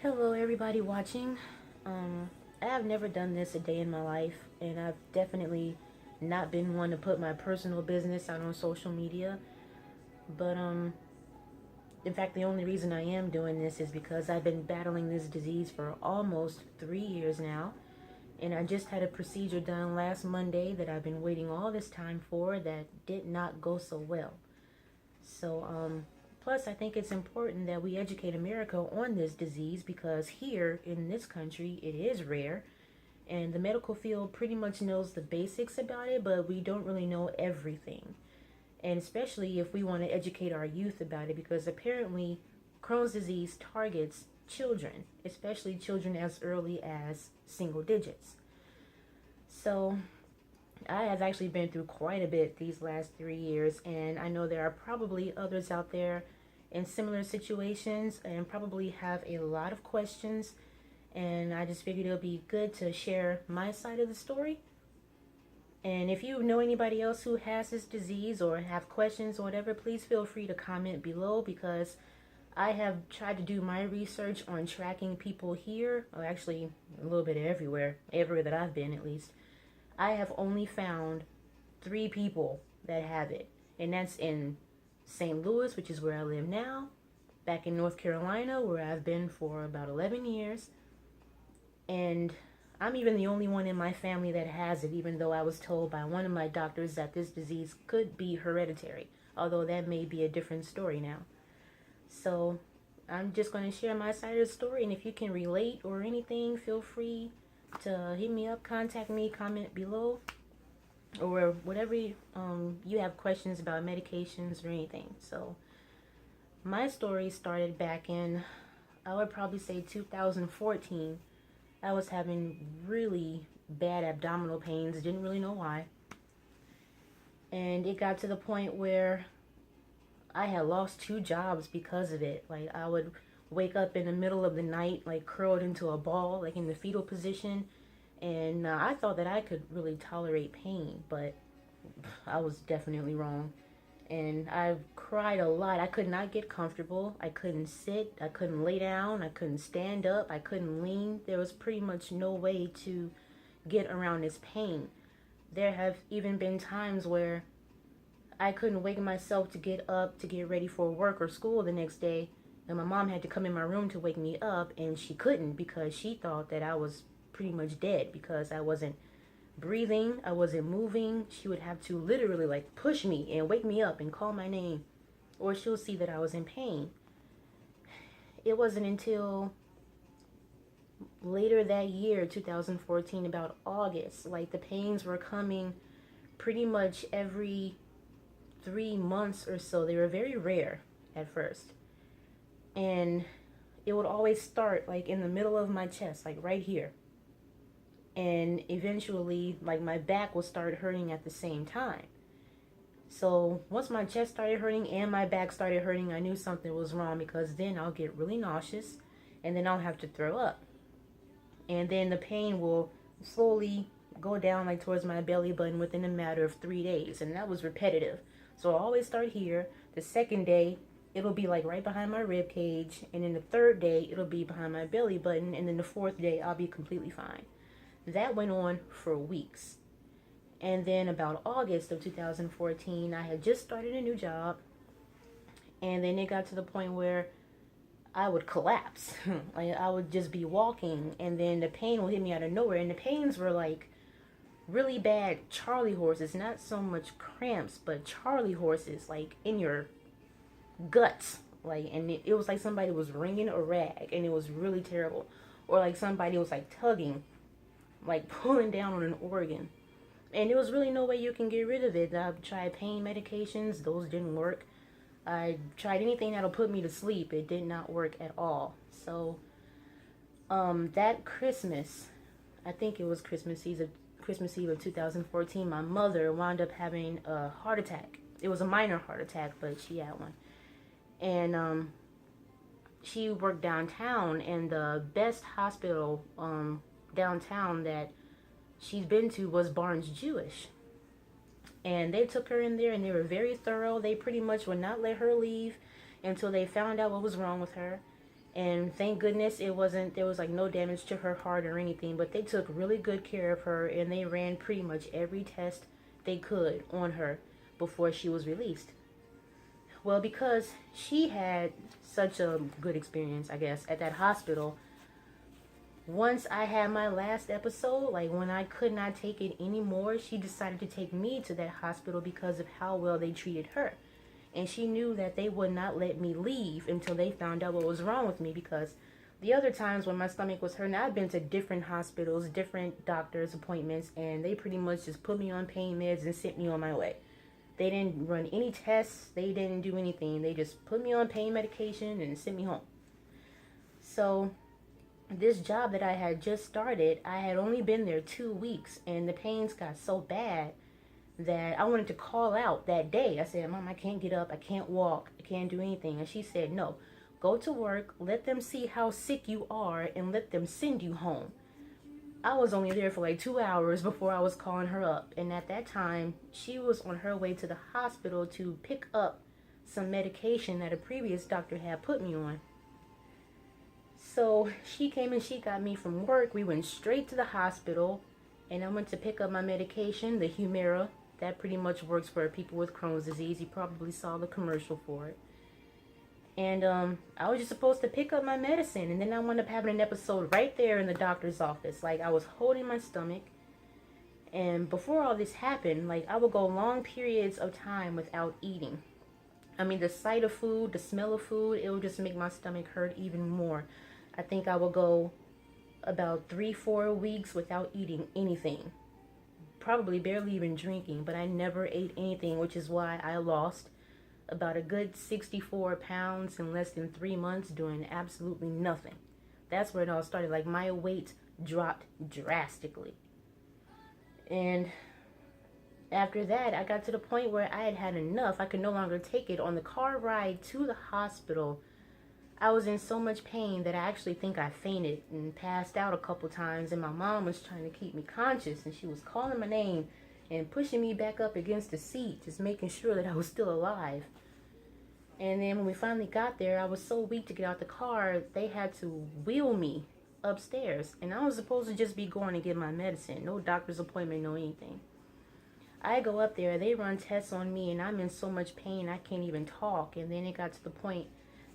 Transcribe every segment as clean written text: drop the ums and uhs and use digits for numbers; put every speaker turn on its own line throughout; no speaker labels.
Hello, everybody watching. I have never done this a day in my life, and I've definitely not been one to put my personal business out on social media. But in fact, the only reason I am doing this is because I've been battling this disease for almost 3 years now, and I just had a procedure done last Monday that I've been waiting all this time for that did not go so well. So, plus, I think it's important that we educate America on this disease because here in this country it is rare, and the medical field pretty much knows the basics about it, but we don't really know everything. And especially if we want to educate our youth about it, because apparently Crohn's disease targets children, especially children as early as single digits. So, I have actually been through quite a bit these last 3 years, and I know there are probably others out there in similar situations and probably have a lot of questions. And I just figured it would be good to share my side of the story. And if you know anybody else who has this disease or have questions or whatever, please feel free to comment below because I have tried to do my research on tracking people here, or actually a little bit everywhere that I've been at least. I have only found 3 people that have it, and that's in St. Louis, which is where I live now, back in North Carolina, where I've been for about 11 years, and I'm even the only one in my family that has it, even though I was told by one of my doctors that this disease could be hereditary, although that may be a different story now. So I'm just going to share my side of the story, and if you can relate or anything, feel free to hit me up, contact me, comment below, or whatever you have questions about medications or anything. So my story started back in, I would probably say 2014. I was having really bad abdominal pains, didn't really know why. And it got to the point where I had lost 2 jobs because of it. Like, I would wake up in the middle of the night, like curled into a ball, like in the fetal position. And I thought that I could really tolerate pain, but I was definitely wrong. And I cried a lot. I could not get comfortable. I couldn't sit. I couldn't lay down. I couldn't stand up. I couldn't lean. There was pretty much no way to get around this pain. There have even been times where I couldn't wake myself to get up to get ready for work or school the next day. And my mom had to come in my room to wake me up, and she couldn't because she thought that I was pretty much dead because I wasn't breathing, I wasn't moving. She would have to literally like push me and wake me up and call my name, or she'll see that I was in pain. It wasn't until later that year, 2014, about August, like the pains were coming pretty much every 3 months or so. They were very rare at first. And it would always start like in the middle of my chest, like right here. And eventually, like, my back will start hurting at the same time. So once my chest started hurting and my back started hurting, I knew something was wrong because then I'll get really nauseous and then I'll have to throw up. And then the pain will slowly go down like towards my belly button within a matter of 3 days. And that was repetitive. So I'll always start here. The second day, it'll be like right behind my rib cage. And then the third day, it'll be behind my belly button. And then the fourth day, I'll be completely fine. That went on for weeks. And then about August of 2014, I had just started a new job. And then it got to the point where I would collapse. Like, I would just be walking and then the pain would hit me out of nowhere. And the pains were like really bad Charlie horses. Not so much cramps, but Charlie horses, like in your guts. Like, and it was like somebody was wringing a rag, and it was really terrible. Or like somebody was like tugging, like pulling down on an organ. And there was really no way you can get rid of it. I tried pain medications, those didn't work. I tried anything that'll put me to sleep, it did not work at all. So that Christmas, I think it was Christmas Eve of 2014, my mother wound up having a heart attack. It was a minor heart attack, but she had one. And she worked downtown, and the best hospital downtown that she's been to was Barnes Jewish. And they took her in there, and they were very thorough. They pretty much would not let her leave until they found out what was wrong with her. And thank goodness there was like no damage to her heart or anything, but they took really good care of her and they ran pretty much every test they could on her before she was released. Well, because she had such a good experience, I guess, at that hospital, once I had my last episode, like when I could not take it anymore, she decided to take me to that hospital because of how well they treated her. And she knew that they would not let me leave until they found out what was wrong with me, because the other times when my stomach was hurting, I'd been to different hospitals, different doctors' appointments, and they pretty much just put me on pain meds and sent me on my way. They didn't run any tests. They didn't do anything. They just put me on pain medication and sent me home. So this job that I had just started, I had only been there 2 weeks, and the pains got so bad that I wanted to call out that day. I said, Mom, I can't get up, I can't walk, I can't do anything. And she said, no, go to work, let them see how sick you are, and let them send you home. I was only there for like 2 hours before I was calling her up. And at that time, she was on her way to the hospital to pick up some medication that a previous doctor had put me on. So she came and she got me from work. We went straight to the hospital, and I went to pick up my medication, the Humira. That pretty much works for people with Crohn's disease. You probably saw the commercial for it. And I was just supposed to pick up my medicine, and then I wound up having an episode right there in the doctor's office. Like, I was holding my stomach, and before all this happened, like, I would go long periods of time without eating. I mean, the sight of food, the smell of food, it would just make my stomach hurt even more. I think I would go about 3-4 weeks without eating anything. Probably barely even drinking, but I never ate anything, which is why I lost about a good 64 pounds in less than 3 months doing absolutely nothing. That's where it all started. Like, my weight dropped drastically. And after that, I got to the point where I had had enough. I could no longer take it. On the car ride to the hospital, I was in so much pain that I actually think I fainted and passed out a couple times, and my mom was trying to keep me conscious, and she was calling my name and pushing me back up against the seat, just making sure that I was still alive. And then when we finally got there, I was so weak to get out the car, they had to wheel me upstairs, and I was supposed to just be going to get my medicine. No doctor's appointment, no anything. I go up there, they run tests on me, and I'm in so much pain I can't even talk. And then it got to the point,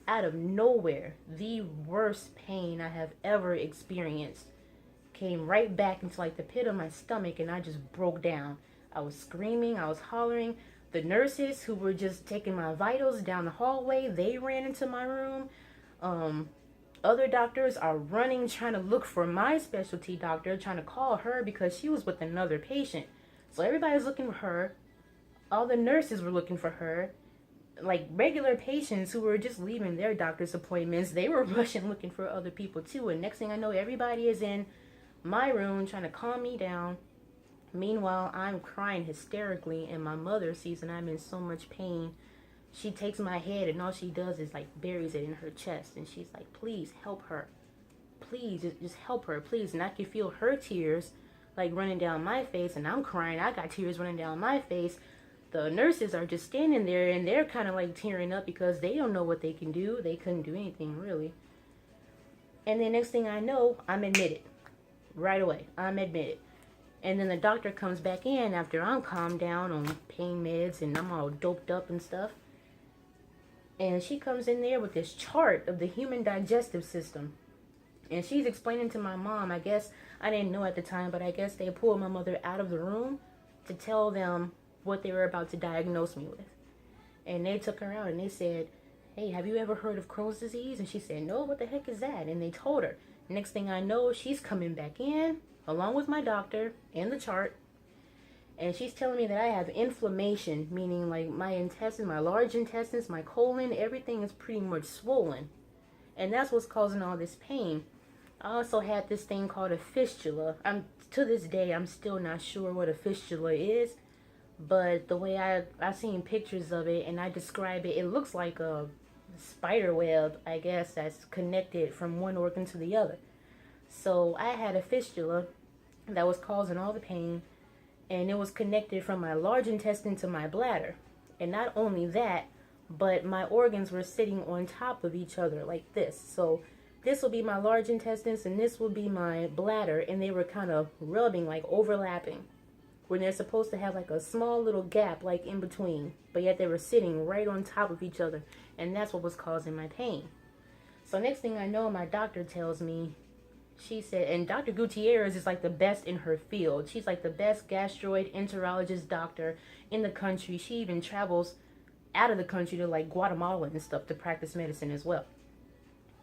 out of nowhere, the worst pain I have ever experienced came right back into like the pit of my stomach, and I just broke down. I was screaming, I was hollering. The nurses who were just taking my vitals down the hallway, they ran into my room. Other doctors are running, trying to look for my specialty doctor, trying to call her because she was with another patient. So everybody was looking for her. All the nurses were looking for her. Like, regular patients who were just leaving their doctor's appointments, they were rushing looking for other people too. And next thing I know, everybody is in my room trying to calm me down. Meanwhile, I'm crying hysterically, and my mother sees that I'm in so much pain. She takes my head, and all she does is like buries it in her chest, and she's like, please help her. Please, just help her, please. And I can feel her tears like running down my face, and I'm crying. I got tears running down my face. The nurses are just standing there, and they're kind of like tearing up because they don't know what they can do. They couldn't do anything, really. And then next thing I know, I'm admitted. Right away, I'm admitted. And then the doctor comes back in after I'm calmed down on pain meds and I'm all doped up and stuff. And she comes in there with this chart of the human digestive system. And she's explaining to my mom, I guess, I didn't know at the time, but I guess they pulled my mother out of the room to tell them what they were about to diagnose me with. And they took her out and they said, hey, have you ever heard of Crohn's disease? And she said, no, what the heck is that? And they told her. Next thing I know, she's coming back in along with my doctor and the chart. And she's telling me that I have inflammation, meaning like my intestine, my large intestines, my colon, everything is pretty much swollen. And that's what's causing all this pain. I also had this thing called a fistula. To this day, I'm still not sure what a fistula is. But the way I've seen pictures of it and I describe it, it looks like a spider web, I guess, that's connected from one organ to the other. So I had a fistula that was causing all the pain, and it was connected from my large intestine to my bladder. And not only that, but my organs were sitting on top of each other like this. So this will be my large intestines and this will be my bladder, and they were kind of rubbing, like overlapping, when they're supposed to have like a small little gap like in between, but yet they were sitting right on top of each other, and that's what was causing my pain. So next thing I know, my doctor tells me, she said, and Dr. Gutierrez is like the best in her field. She's like the best gastroenterologist doctor in the country. She even travels out of the country to like Guatemala and stuff to practice medicine as well.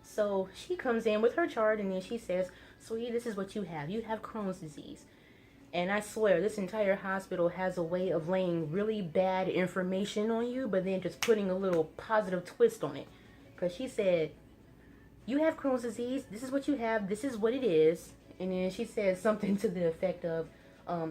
So she comes in with her chart and then she says, "Sweetie, this is what you have. You have Crohn's disease." And I swear, this entire hospital has a way of laying really bad information on you, but then just putting a little positive twist on it. Because she said, "You have Crohn's disease. This is what you have. This is what it is." And then she said something to the effect of,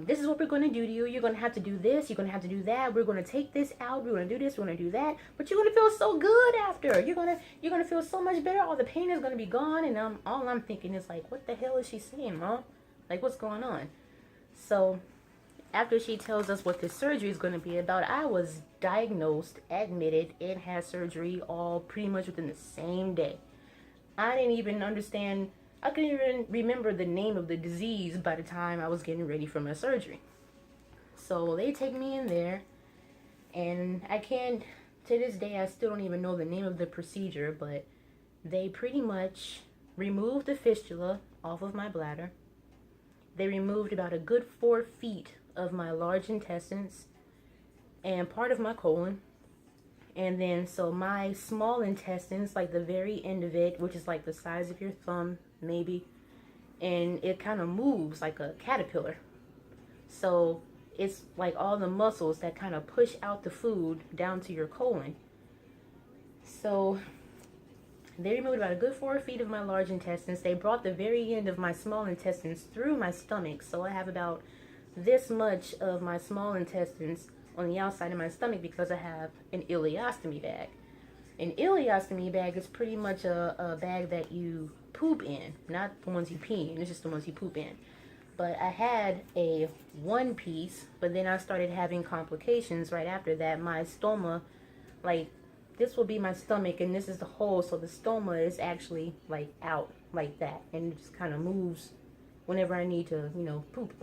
"This is what we're going to do to you. You're going to have to do this. You're going to have to do that. We're going to take this out. We're going to do this. We're going to do that. But you're going to feel so good after. You're going to feel so much better. All the pain is going to be gone." And all I'm thinking is like, what the hell is she saying, Mom? Like, what's going on? So after she tells us what this surgery is going to be about, I was diagnosed, admitted, and had surgery all pretty much within the same day. I didn't even understand, I couldn't even remember the name of the disease by the time I was getting ready for my surgery. So they take me in there, and to this day, I still don't even know the name of the procedure, but they pretty much removed the fistula off of my bladder. They removed about a good 4 feet of my large intestines and part of my colon. And then, so my small intestines, like the very end of it, which is like the size of your thumb, maybe, and it kind of moves like a caterpillar. So it's like all the muscles that kind of push out the food down to your colon. So they removed about a good 4 feet of my large intestines. They brought the very end of my small intestines through my stomach. So I have about this much of my small intestines on the outside of my stomach because I have an ileostomy bag. An ileostomy bag is pretty much a bag that you poop in, not the ones you pee in, it's just the ones you poop in. But I had a one piece, but then I started having complications right after that. My stoma, like, this will be my stomach and this is the hole, so the stoma is actually like out like that, and it just kind of moves whenever I need to, poop.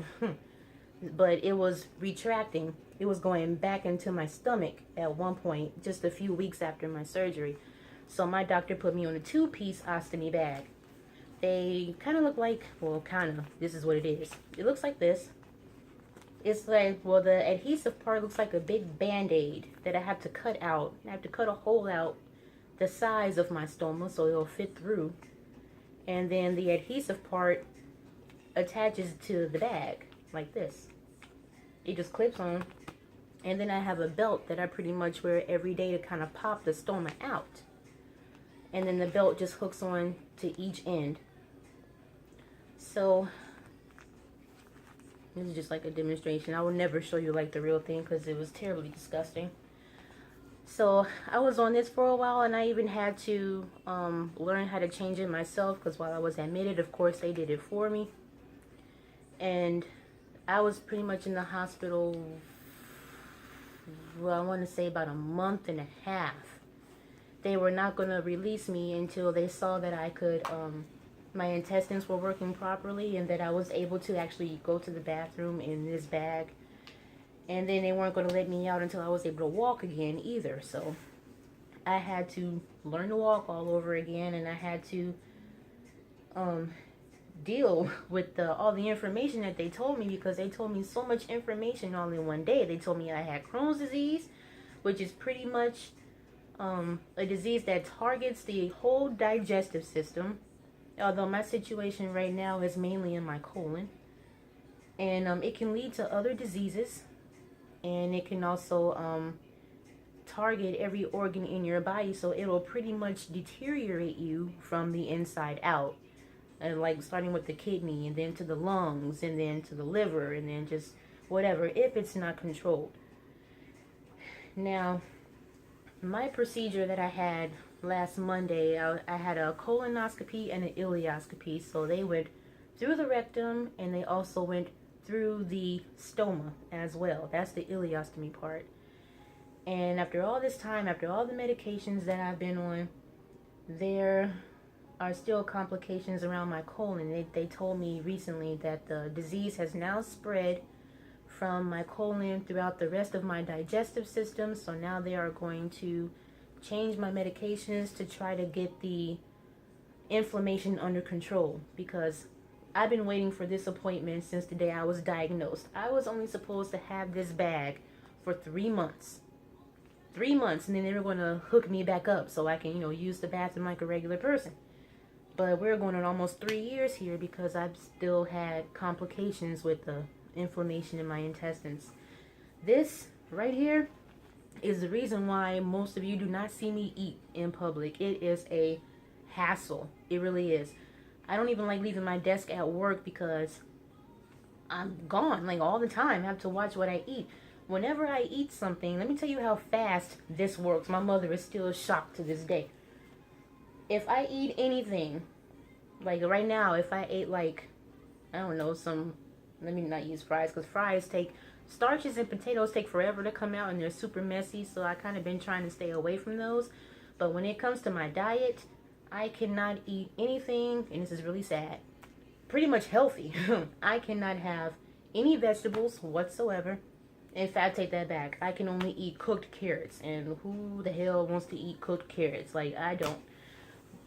But it was retracting. It was going back into my stomach at one point, just a few weeks after my surgery. So my doctor put me on a 2-piece ostomy bag. They kind of look like, well, this is what it is. It looks like this. It's like, well, the adhesive part looks like a big Band-Aid that I have to cut out. I have to cut a hole out the size of my stoma so it'll fit through. And then the adhesive part attaches to the bag like this. It just clips on. And then I have a belt that I pretty much wear every day to kind of pop the stoma out. And then the belt just hooks on to each end. So this is just like a demonstration. I will never show you like the real thing because it was terribly disgusting. So I was on this for a while, and I even had to learn how to change it myself because while I was admitted, of course, they did it for me. And I was pretty much in the hospital, well, I want to say about a month and a half. They were not going to release me until they saw that I could, my intestines were working properly and that I was able to actually go to the bathroom in this bag. And then they weren't going to let me out until I was able to walk again either. So I had to learn to walk all over again, and I had to deal with all the information that they told me, because they told me so much information all in one day. They told me I had Crohn's disease, which is pretty much a disease that targets the whole digestive system, although my situation right now is mainly in my colon. And it can lead to other diseases, and it can also target every organ in your body, so it'll pretty much deteriorate you from the inside out. And like starting with the kidney, and then to the lungs, and then to the liver, and then just whatever, if it's not controlled. Now, my procedure that I had last Monday, I had a colonoscopy and an ileoscopy. So they went through the rectum, and they also went through the stoma as well. That's the ileostomy part. And after all this time, after all the medications that I've been on, there are still complications around my colon. They told me recently that the disease has now spread from my colon throughout the rest of my digestive system. So now they are going to change my medications to try to get the inflammation under control, because I've been waiting for this appointment since the day I was diagnosed. I was only supposed to have this bag for 3 months. 3 months, and then they were going to hook me back up so I can, use the bathroom like a regular person. But we're going on almost 3 years here because I've still had complications with the inflammation in my intestines. This right here is the reason why most of you do not see me eat in public. It is a hassle. It really is. I don't even like leaving my desk at work because I'm gone like all the time. I have to watch what I eat. Whenever I eat something, let me tell you how fast this works. My mother is still shocked to this day. If I eat anything, like right now, if I ate like, I don't know, let me not use fries, because starches and potatoes take forever to come out and they're super messy, so I kind of been trying to stay away from those. But when it comes to my diet, I cannot eat anything, and this is really sad, pretty much healthy. I cannot have any vegetables whatsoever. In fact, take that back. I can only eat cooked carrots, and who the hell wants to eat cooked carrots? Like, I don't.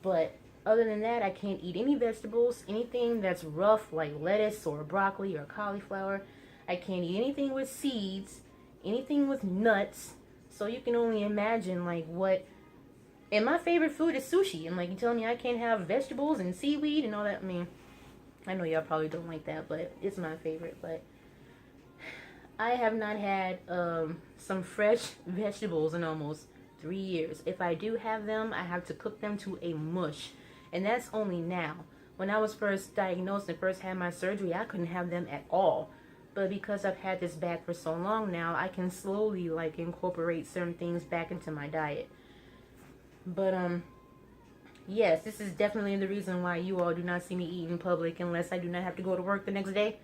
But other than that, I can't eat any vegetables, anything that's rough like lettuce or broccoli or cauliflower. I can't eat anything with seeds, anything with nuts. So you can only imagine like what. And my favorite food is sushi. And like, you telling me I can't have vegetables and seaweed and all that? I mean, I know y'all probably don't like that, but it's my favorite. But I have not had some fresh vegetables in almost 3 years. If I do have them, I have to cook them to a mush. And that's only now. When I was first diagnosed and first had my surgery, I couldn't have them at all. But because I've had this bag for so long now, I can slowly like incorporate certain things back into my diet. But yes, this is definitely the reason why you all do not see me eat in public unless I do not have to go to work the next day.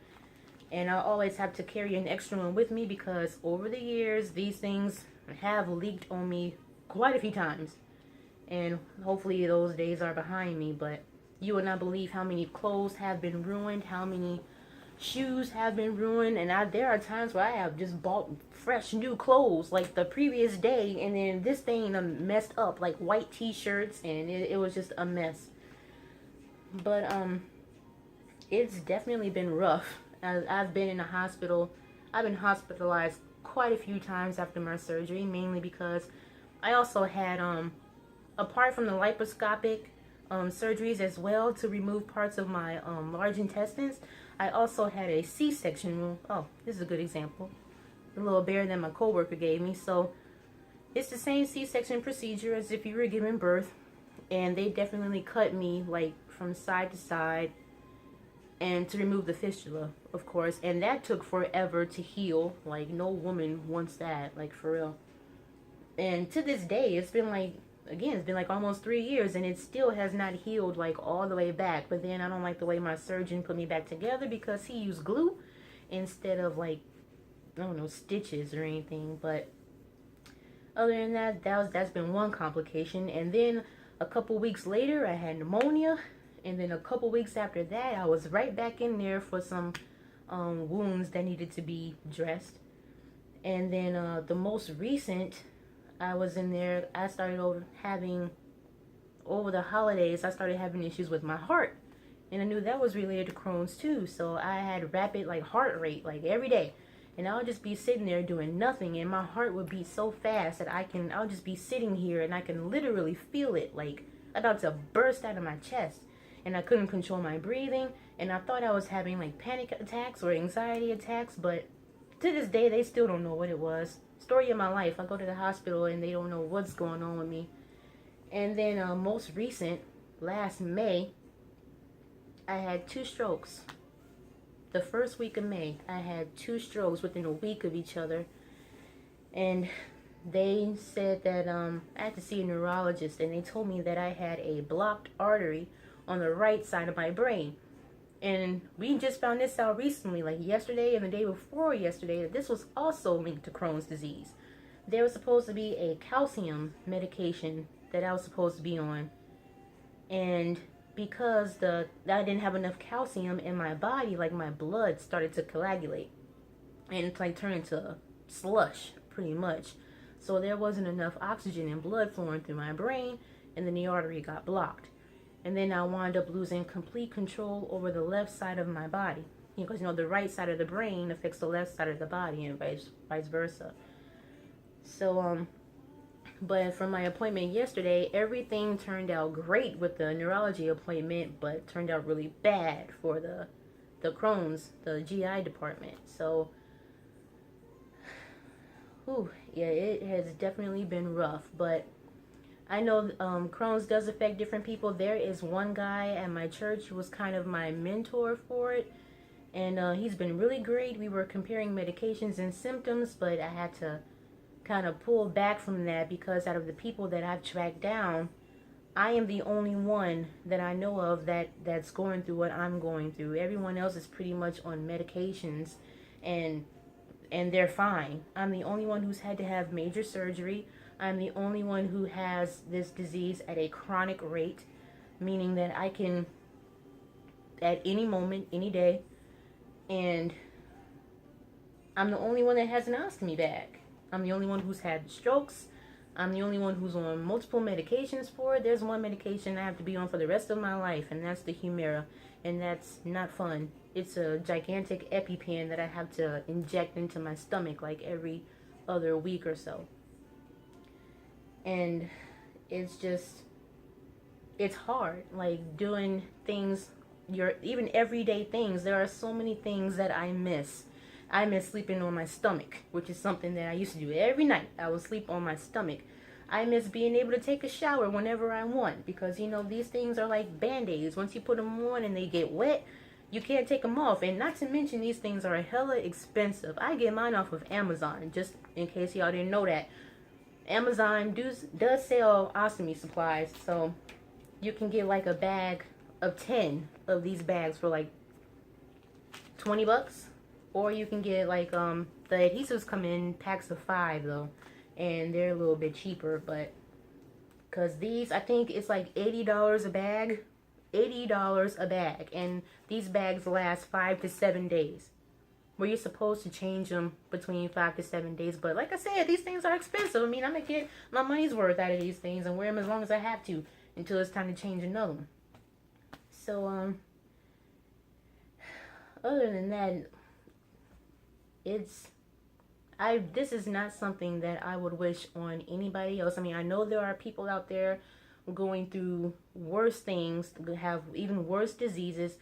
And I always have to carry an extra one with me because over the years, these things have leaked on me quite a few times. And hopefully those days are behind me. But you would not believe how many clothes have been ruined, how many shoes have been ruined. And there are times where I have just bought fresh new clothes like the previous day, and then this thing messed up, like white t-shirts, and it was just a mess. But it's definitely been rough. I've been in the hospital. I've been hospitalized quite a few times after my surgery, mainly because I also had apart from the laparoscopic surgeries as well to remove parts of my large intestines, I also had a C-section. Oh, this is a good example. The little bear that my coworker gave me. So it's the same C-section procedure as if you were giving birth, and they definitely cut me like from side to side and to remove the fistula, of course, and that took forever to heal. Like, no woman wants that, like, for real. And to this day, it's been like almost 3 years, and it still has not healed like all the way back. But then I don't like the way my surgeon put me back together because he used glue instead of like, I don't know, stitches or anything. But other than that, that's been one complication. And then a couple weeks later, I had pneumonia. And then a couple weeks after that, I was right back in there for some wounds that needed to be dressed. And then the most recent, I was in there, I started over the holidays, I started having issues with my heart. And I knew that was related to Crohn's too. So I had rapid like heart rate like every day. And I would just be sitting there doing nothing, and my heart would beat so fast that I'll just be sitting here and I can literally feel it like about to burst out of my chest. And I couldn't control my breathing, and I thought I was having like panic attacks or anxiety attacks, but to this day they still don't know what it was. Story of my life. I go to the hospital and they don't know what's going on with me. And then most recent, last May, I had 2 strokes. The first week of May, I had 2 strokes within a week of each other. And they said that I had to see a neurologist, and they told me that I had a blocked artery on the right side of my brain. And we just found this out recently, like yesterday and the day before yesterday, that this was also linked to Crohn's disease. there was supposed to be a calcium medication that I was supposed to be on, and because I didn't have enough calcium in my body, like my blood started to coagulate and it's like turned into slush pretty much. So there wasn't enough oxygen and blood flowing through my brain, and then the artery got blocked. And then I wound up losing complete control over the left side of my body. Because the right side of the brain affects the left side of the body, and vice versa. So but from my appointment yesterday, everything turned out great with the neurology appointment, but turned out really bad for the Crohn's, the GI department. So yeah, it has definitely been rough, but I know Crohn's does affect different people. There is one guy at my church who was kind of my mentor for it, and he's been really great. We were comparing medications and symptoms, but I had to kind of pull back from that because out of the people that I've tracked down, I am the only one that I know of that's going through what I'm going through. Everyone else is pretty much on medications, and they're fine. I'm the only one who's had to have major surgery. I'm the only one who has this disease at a chronic rate, meaning that I can, at any moment, any day, and I'm the only one that has an ostomy bag. I'm the only one who's had strokes. I'm the only one who's on multiple medications for it. There's one medication I have to be on for the rest of my life, and that's the Humira, and that's not fun. It's a gigantic EpiPen that I have to inject into my stomach like every other week or so. And it's hard, like doing things, even everyday things. There are so many things that I miss. I miss sleeping on my stomach, which is something that I used to do every night. I would sleep on my stomach. I miss being able to take a shower whenever I want, because these things are like band-aids. Once you put them on and they get wet, you can't take them off. And not to mention, these things are hella expensive. I get mine off of Amazon, just in case y'all didn't know that. Amazon does sell ostomy supplies, so you can get like a bag of 10 of these bags for like $20, or you can get like the adhesives come in packs of 5 though, and they're a little bit cheaper. But because these, I think it's like $80 a bag, $80 a bag, and these bags last 5 to 7 days. Where you're supposed to change them between 5 to 7 days. But like I said, these things are expensive. I mean, I'm going to get my money's worth out of these things and wear them as long as I have to until it's time to change another one. So, other than that, this is not something that I would wish on anybody else. I mean, I know there are people out there going through worse things, have even worse diseases.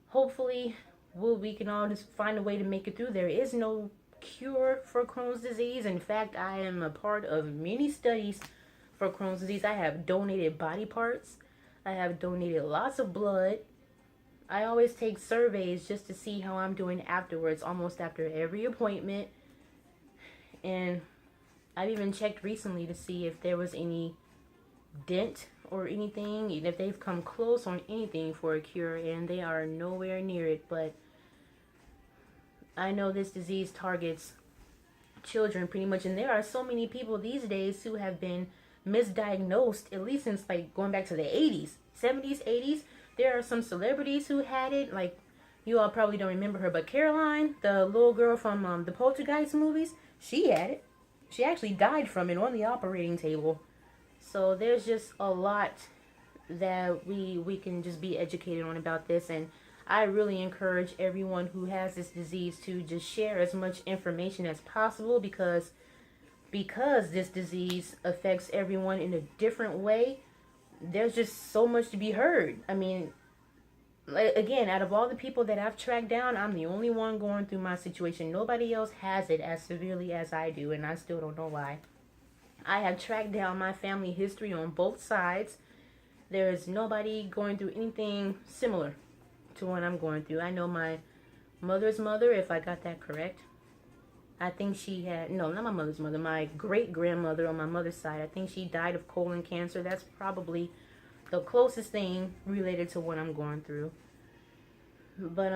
Hopefully, we can all just find a way to make it through. There is no cure for Crohn's disease. In fact, I am a part of many studies for Crohn's disease. I have donated body parts. I have donated lots of blood. I always take surveys just to see how I'm doing afterwards, almost after every appointment. And I've even checked recently to see if there was any dent or anything, even if they've come close on anything for a cure, and they are nowhere near it. But I know this disease targets children pretty much, and there are so many people these days who have been misdiagnosed, at least since like going back to the 80s, 70s, 80s. There are some celebrities who had it, like you all probably don't remember her, but Caroline, the little girl from the Poltergeist movies, she had it. She actually died from it on the operating table. So there's just a lot that we can just be educated on about this, and I really encourage everyone who has this disease to just share as much information as possible, because this disease affects everyone in a different way. There's just so much to be heard. I mean, again, out of all the people that I've tracked down, I'm the only one going through my situation. Nobody else has it as severely as I do, and I still don't know why. I have tracked down my family history on both sides. There is nobody going through anything similar to what I'm going through. I know my mother's mother, if I got that correct. I think she had, no, not my mother's mother, my great-grandmother on my mother's side. I think she died of colon cancer. That's probably the closest thing related to what I'm going through. But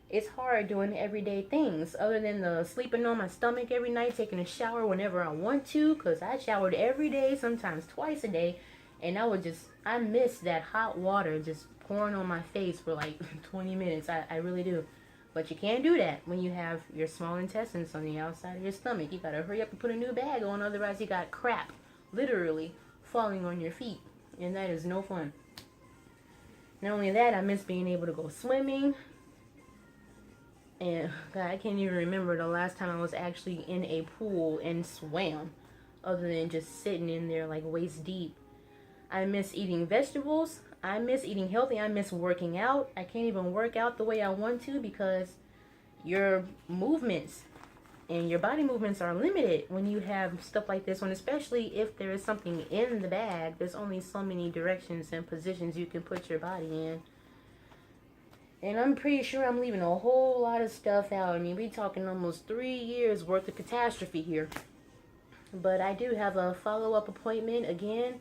it's hard doing everyday things other than the sleeping on my stomach every night, taking a shower whenever I want to, because I showered every day, sometimes twice a day, and I miss that hot water just pouring on my face for like 20 minutes. I really do. But you can't do that when you have your small intestines on the outside of your stomach. You gotta hurry up and put a new bag on, otherwise you got crap literally falling on your feet, and that is no fun. Not only that, I miss being able to go swimming. And God, I can't even remember the last time I was actually in a pool and swam, other than just sitting in there like waist deep. I miss eating vegetables. I miss eating healthy. I miss working out. I can't even work out the way I want to because your movements and your body movements are limited when you have stuff like this on, especially if there is something in the bag. There's only so many directions and positions you can put your body in. And I'm pretty sure I'm leaving a whole lot of stuff out. I mean, we're talking almost 3 years worth of catastrophe here. But I do have a follow-up appointment again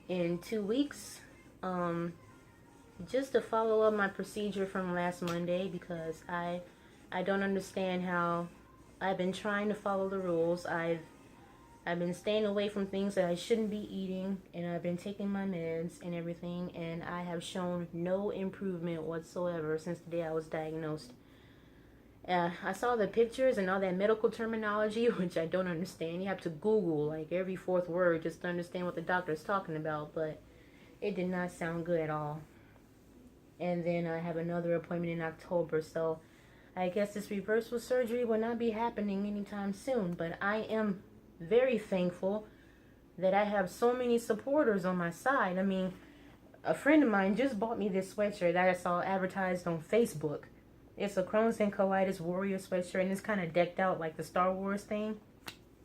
in 2 weeks. Just to follow up my procedure from last Monday, because I don't understand how I've been trying to follow the rules. I've been staying away from things that I shouldn't be eating, and I've been taking my meds and everything, and I have shown no improvement whatsoever since the day I was diagnosed. I saw the pictures and all that medical terminology, which I don't understand. You have to Google like every fourth word just to understand what the doctor is talking about, but it did not sound good at all. And then I have another appointment in October, so I guess this reversal surgery will not be happening anytime soon, but I am very thankful that I have so many supporters on my side. I mean, a friend of mine just bought me this sweatshirt that I saw advertised on Facebook. It's a Crohn's and Colitis Warrior sweatshirt, and it's kind of decked out like the Star Wars thing.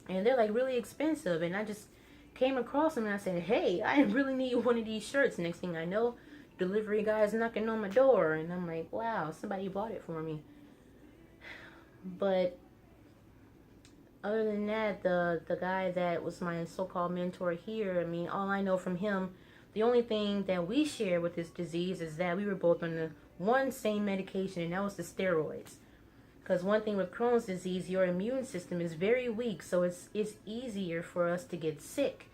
And they're like really expensive, and I just came across them and I said, hey, I really need one of these shirts. Next thing I know, delivery guy is knocking on my door, and I'm like, wow, somebody bought it for me. But other than that, the guy that was my so-called mentor here, I mean, all I know from him, the only thing that we share with this disease is that we were both on the one same medication, and that was the steroids. Because one thing with Crohn's disease, your immune system is very weak, so it's easier for us to get sick,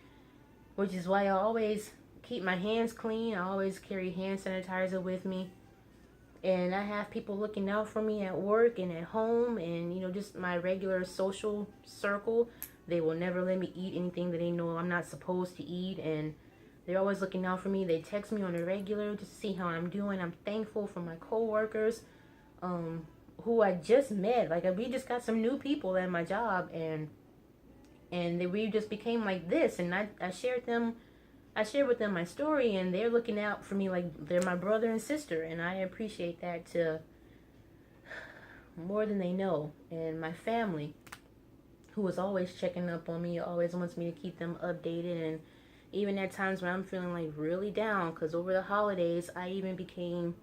which is why I always keep my hands clean. I always carry hand sanitizer with me. And I have people looking out for me at work and at home, and, you know, just my regular social circle. They will never let me eat anything that they know I'm not supposed to eat, and they're always looking out for me. They text me on a regular just to see how I'm doing. I'm thankful for my coworkers, who I just met. Like, we just got some new people at my job, and we just became like this. And I shared with them my story, and they're looking out for me like they're my brother and sister, and I appreciate that to more than they know. And my family, who is always checking up on me, always wants me to keep them updated, and even at times when I'm feeling like really down, because over the holidays I even became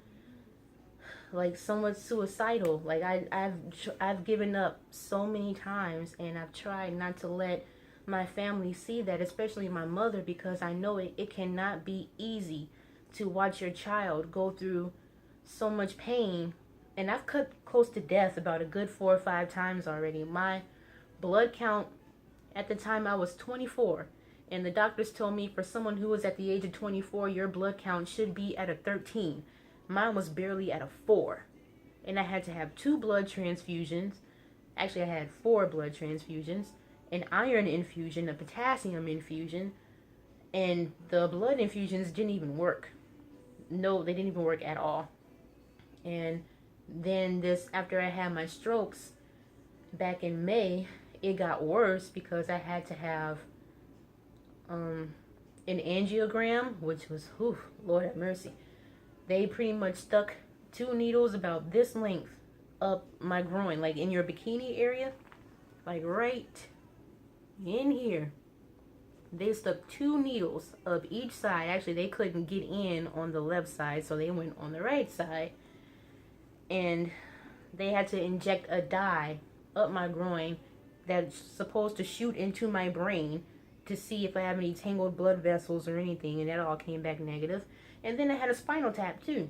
like somewhat suicidal. Like I've given up so many times, and I've tried not to let my family see that, especially my mother, because I know it cannot be easy to watch your child go through so much pain. And I've cut close to death about a good 4 or 5 times already. My blood count at the time, I was 24, and the doctors told me for someone who was at the age of 24, your blood count should be at a 13. Mine was barely at a 4, and I had to have 2 blood transfusions. Actually, I had 4 blood transfusions, an iron infusion, a potassium infusion, and the blood infusions didn't even work. No, they didn't even work at all. And then after I had my strokes back in May, it got worse because I had to have an angiogram, which was, Lord have mercy. They pretty much stuck 2 needles about this length up my groin, like in your bikini area, like right in here. They stuck 2 needles up each side. Actually, they couldn't get in on the left side, so they went on the right side. And they had to inject a dye up my groin that's supposed to shoot into my brain to see if I have any tangled blood vessels or anything, and that all came back negative. And then I had a spinal tap too.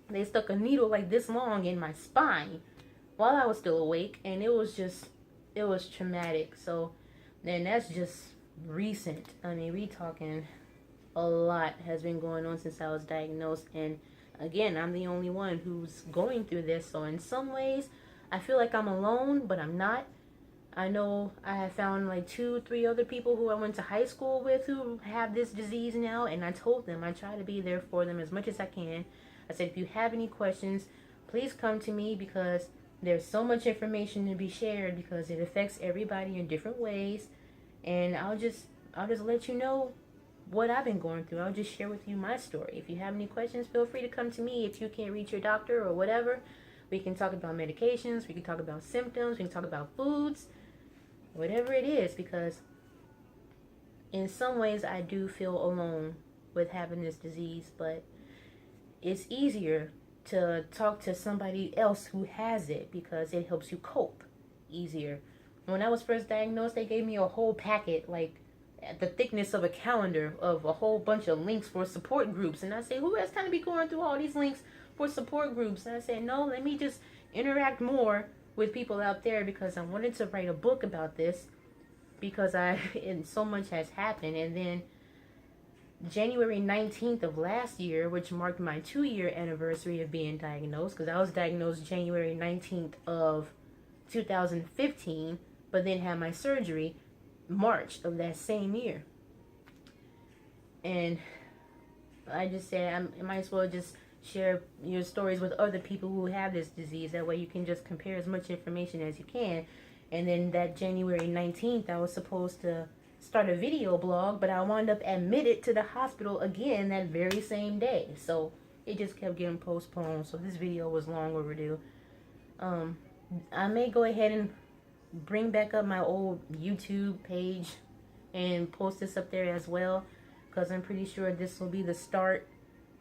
They stuck a needle like this long in my spine while I was still awake, and it was traumatic. So then that's just recent. I mean, we talking a lot has been going on since I was diagnosed, and again, I'm the only one who's going through this. So in some ways, I feel like I'm alone, but I'm not. I know I have found like 2, 3 other people who I went to high school with who have this disease now, and I told them I try to be there for them as much as I can. I said, if you have any questions, please come to me, because there's so much information to be shared, because it affects everybody in different ways, and I'll just let you know what I've been going through. I'll just share with you my story. If you have any questions, feel free to come to me. If you can't reach your doctor or whatever, we can talk about medications, we can talk about symptoms, we can talk about foods, whatever it is, because in some ways I do feel alone with having this disease, but it's easier to talk to somebody else who has it, because it helps you cope easier. When I was first diagnosed, they gave me a whole packet, like the thickness of a calendar, of a whole bunch of links for support groups. And I say, who has time to be going through all these links for support groups? And I said, no, let me just interact more with people out there, because I wanted to write a book about this, because and so much has happened. And then January 19th of last year, which marked my 2-year anniversary of being diagnosed, because I was diagnosed January 19th of 2015, but then had my surgery March of that same year. And I just said, I might as well just share your stories with other people who have this disease. That way you can just compare as much information as you can. And then that January 19th, I was supposed to start a video blog, but I wound up admitted to the hospital again that very same day. So it just kept getting postponed. So this video was long overdue. I may go ahead and bring back up my old YouTube page and post this up there as well, because I'm pretty sure this will be the start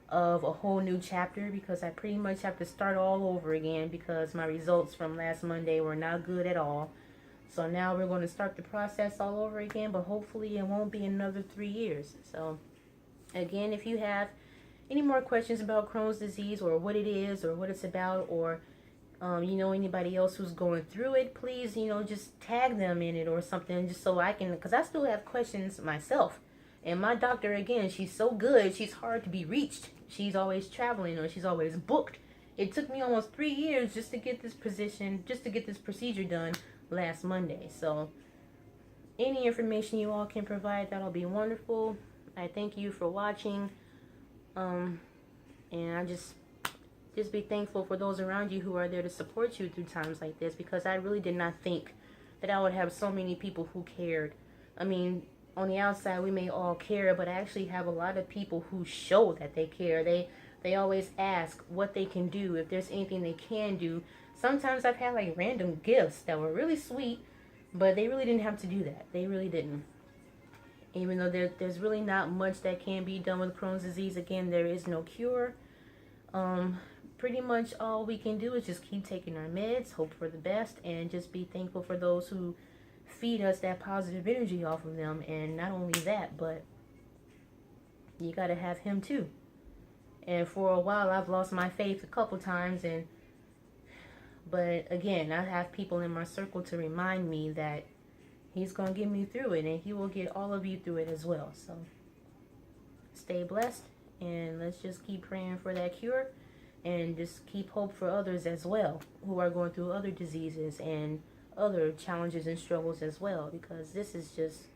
of a whole new chapter, because I pretty much have to start all over again, because my results from last Monday were not good at all. So now we're going to start the process all over again, but hopefully it won't be another 3 years. So again, if you have any more questions about Crohn's disease, or what it is, or what it's about, or you know anybody else who's going through it, please, just tag them in it or something, just so I can, because I still have questions myself. And my doctor, again, she's so good, she's hard to be reached. She's always traveling, or she's always booked. It took me almost 3 years just to get this procedure done last Monday. So any information you all can provide, that'll be wonderful. I thank you for watching. And I just be thankful for those around you who are there to support you through times like this, because I really did not think that I would have so many people who cared. I mean, on the outside we may all care, but I actually have a lot of people who show that they care. They always ask what they can do, if there's anything they can do. Sometimes I've had like random gifts that were really sweet, but they really didn't have to do that. They really didn't. Even though there's really not much that can be done with Crohn's disease. Again, there is no cure. Pretty much all we can do is just keep taking our meds, hope for the best, and just be thankful for those who feed us that positive energy off of them. And not only that, but you got to have him too. And for a while I've lost my faith a couple times, but again, I have people in my circle to remind me that he's going to get me through it, and he will get all of you through it as well. So stay blessed, and let's just keep praying for that cure, and just keep hope for others as well who are going through other diseases and other challenges and struggles as well, because this is just,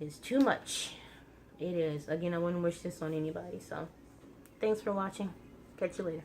it's too much. It is. Again, I wouldn't wish this on anybody. So thanks for watching. Catch you later.